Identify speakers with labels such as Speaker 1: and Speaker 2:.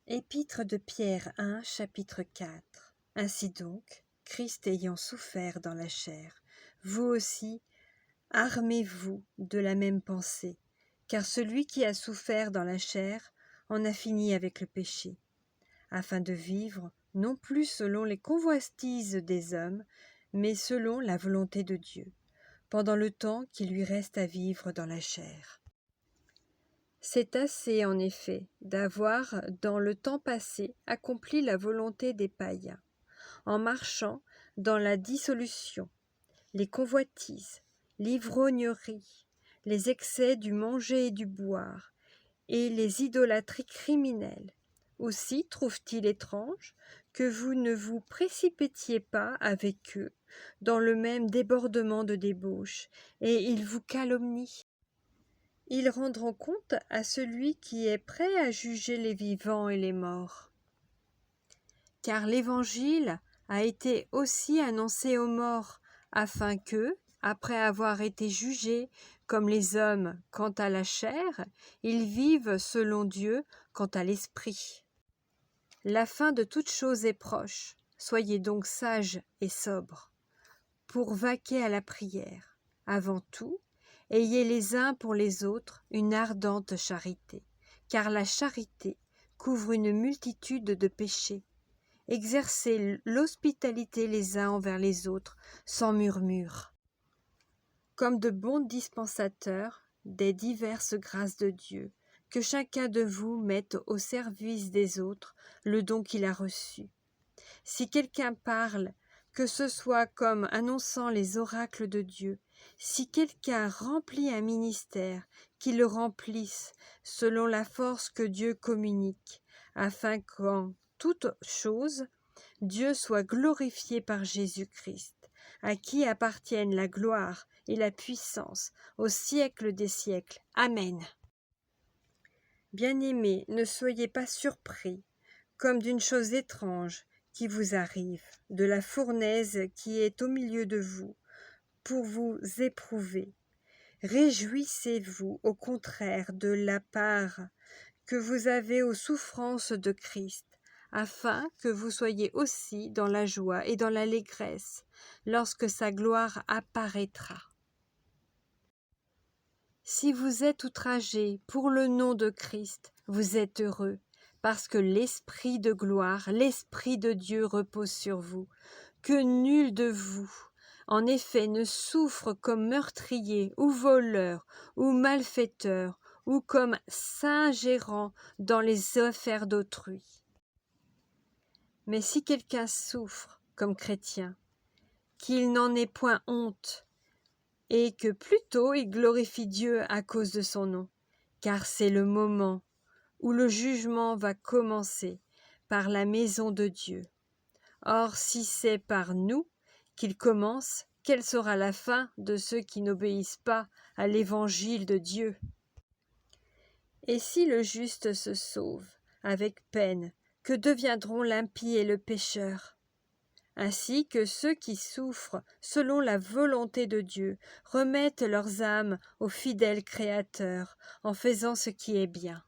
Speaker 1: Épître de Pierre 1, chapitre 4. Ainsi donc, Christ ayant souffert dans la chair, vous aussi, armez-vous de la même pensée, car celui qui a souffert dans la chair en a fini avec le péché, afin de vivre non plus selon les convoitises des hommes, mais selon la volonté de Dieu, pendant le temps qui lui reste à vivre dans la chair. C'est assez, en effet, d'avoir, dans le temps passé, accompli la volonté des païens, en marchant dans la dissolution, les convoitises, l'ivrognerie, les excès du manger et du boire, et les idolâtries criminelles. Aussi trouve-t-il étrange que vous ne vous précipitiez pas avec eux dans le même débordement de débauche, et ils vous calomnient. Ils rendront compte à celui qui est prêt à juger les vivants et les morts. Car l'Évangile a été aussi annoncé aux morts, afin que, après avoir été jugés comme les hommes quant à la chair, ils vivent selon Dieu quant à l'esprit. La fin de toute chose est proche, soyez donc sages et sobres, pour vaquer à la prière. Avant tout, ayez les uns pour les autres une ardente charité, car la charité couvre une multitude de péchés. Exercez l'hospitalité les uns envers les autres, sans murmure. Comme de bons dispensateurs des diverses grâces de Dieu, que chacun de vous mette au service des autres le don qu'il a reçu. Si quelqu'un parle, que ce soit comme annonçant les oracles de Dieu, si quelqu'un remplit un ministère, qu'il le remplisse selon la force que Dieu communique, afin qu'en toute chose, Dieu soit glorifié par Jésus-Christ, à qui appartiennent la gloire et la puissance au siècle des siècles. Amen. Bien-aimés, ne soyez pas surpris, comme d'une chose étrange qui vous arrive, de la fournaise qui est au milieu de vous, pour vous éprouver. Réjouissez-vous au contraire de la part que vous avez aux souffrances de Christ, afin que vous soyez aussi dans la joie et dans l'allégresse, lorsque sa gloire apparaîtra. Si vous êtes outragés pour le nom de Christ, vous êtes heureux, parce que l'Esprit de gloire, l'Esprit de Dieu repose sur vous, que nul de vous, en effet, ne souffre comme meurtrier ou voleur ou malfaiteur ou comme s'ingérant dans les affaires d'autrui. Mais si quelqu'un souffre comme chrétien, qu'il n'en ait point honte, et que plutôt il glorifie Dieu à cause de son nom, car c'est le moment où le jugement va commencer par la maison de Dieu. Or, si c'est par nous qu'il commence, quelle sera la fin de ceux qui n'obéissent pas à l'évangile de Dieu? Et si le juste se sauve avec peine, que deviendront l'impie et le pécheur? Ainsi que ceux qui souffrent selon la volonté de Dieu remettent leurs âmes au fidèle Créateur en faisant ce qui est bien.